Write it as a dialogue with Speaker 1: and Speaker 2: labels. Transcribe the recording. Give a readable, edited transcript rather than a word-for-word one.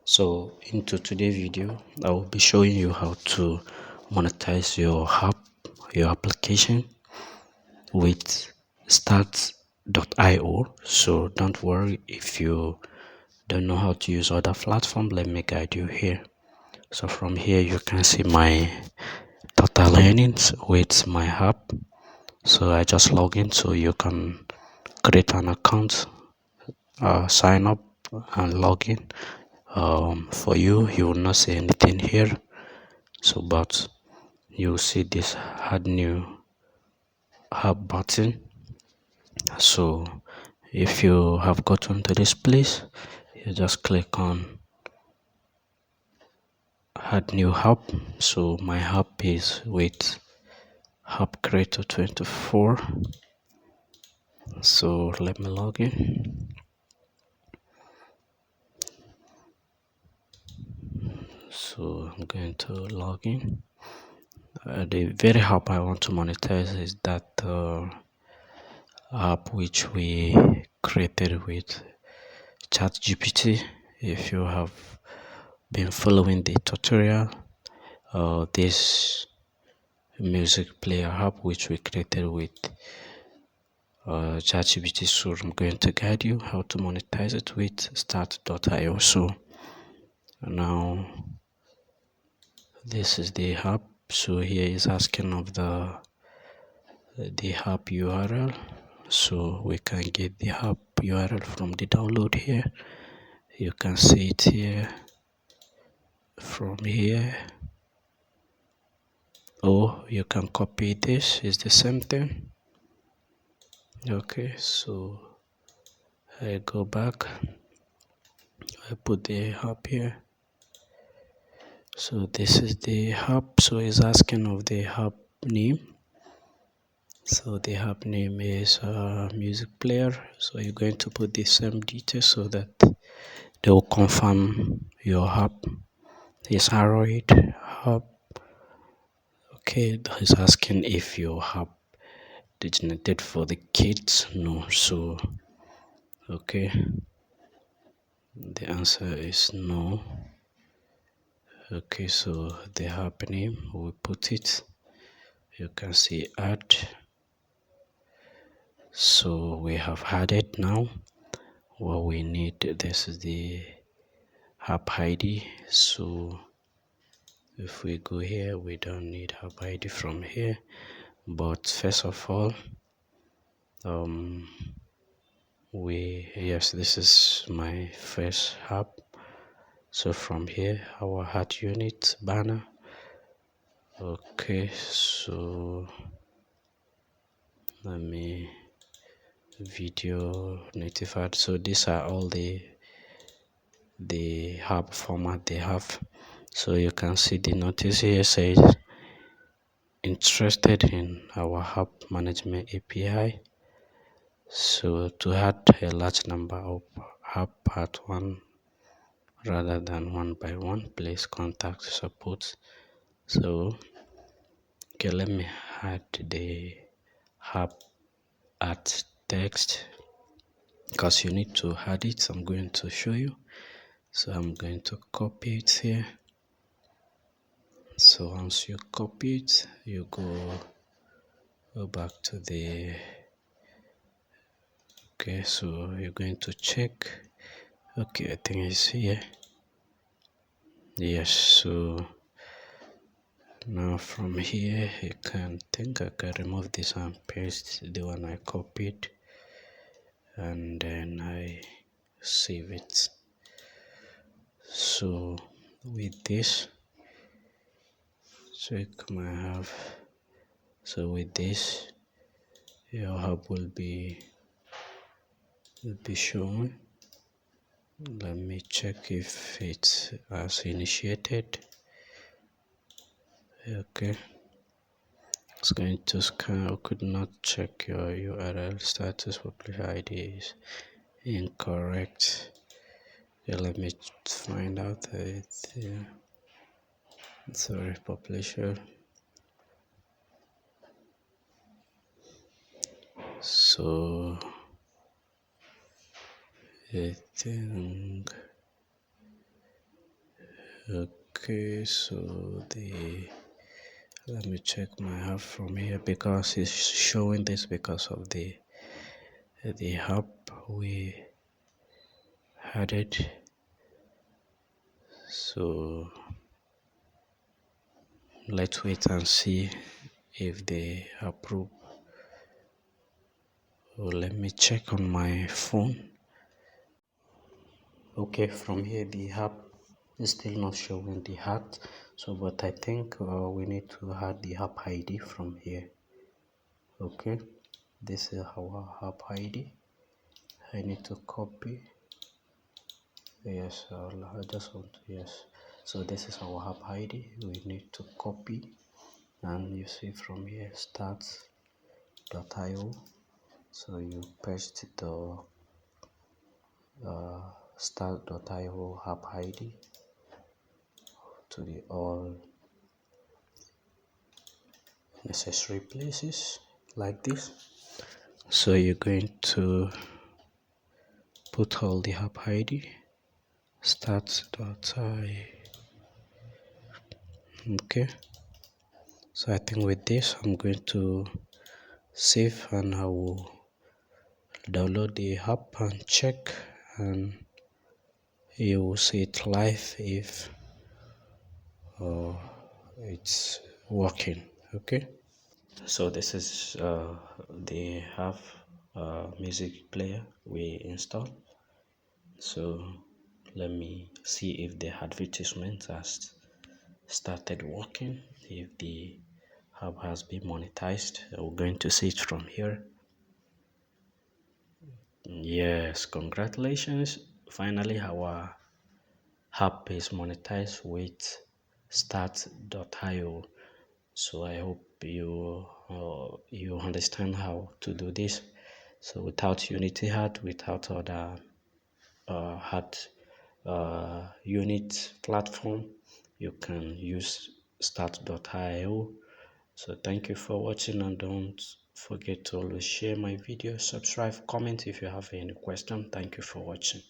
Speaker 1: So into today's video, I will be showing you how to monetize your app, your application with start.io. So don't worry if you don't know how to use other platform, let me guide you here. So from here you can see my total earnings with my app. So I just log in, so you can create an account, sign up and log in. For you will not see anything here, so but you see this add new app button. So if you have gotten to this place, you just click on add new app. So my app is with app creator 24. So let me log in. So I'm going to log in. The very app I want to monetize is that app which we created with ChatGPT. If you have been following the tutorial, this music player app which we created with ChatGPT, so I'm going to guide you how to monetize it with start.io. So now this is the app. So here is asking of the app URL, so we can get the app URL from the download here. You can see it here. From here, or you can copy this, is the same thing. Okay, so I go back, I put the app here. So this is the app. So it's asking of the app name. So the app name is music player. So you're going to put the same details so that they will confirm your app is Android app. Okay, it's asking if your app designated for the kids. No. So okay, the answer is no. Okay, so the app name, we put it, you can see add. So we have added. Now what we need, this is the app ID. So if we go here, we don't need app ID from here, but first of all, yes, this is my first app. So from here, our heart unit banner. Okay, so let me video notified. So these are all the app format they have. So you can see the notice here says interested in our app management API. So to add a large number of app at one rather than one by one, please contact support. So okay, let me add the app at text, because you need to add it. I'm going to show you. So I'm going to copy it here. So once you copy it, you go back to the, okay, so you're going to check. Okay, I think it's here. Yes, so now from here you can think I can remove this and paste the one I copied, and then I save it. So with this, check my app. So with this, your app will be shown. Let me check if it has initiated. Okay, it's going to scan. I could not check your URL status. Publisher ID is incorrect. Okay, let me find out it. Sorry, publisher. So I think Okay, so the let me check my app from here because it's showing this because of the app we added. So let's wait and see if they approve. Oh, let me check on my phone. Okay, from here the app is still not showing the hat. So, but I think we need to add the app ID from here. Okay, this is our app ID. I need to copy. Yes, I just want to, yes. So this is our app ID. We need to copy, and you see from here start.io. So you paste the start.io app ID to the all necessary places like this. So you're going to put all the app ID start.io. Okay, so I think with this I'm going to save, and I will download the app and check, and you will see it live if it's working. Okay, so this is the app music player we installed. So let me see if the advertisement has started working, if the app has been monetized. We're going to see it from here. Yes, congratulations, finally our app is monetized with start.io. So I hope you understand how to do this. So without Unity Hat, without other Hat unit platform, you can use start.io. So thank you for watching, and don't forget to always share my video, subscribe, comment if you have any question. Thank you for watching.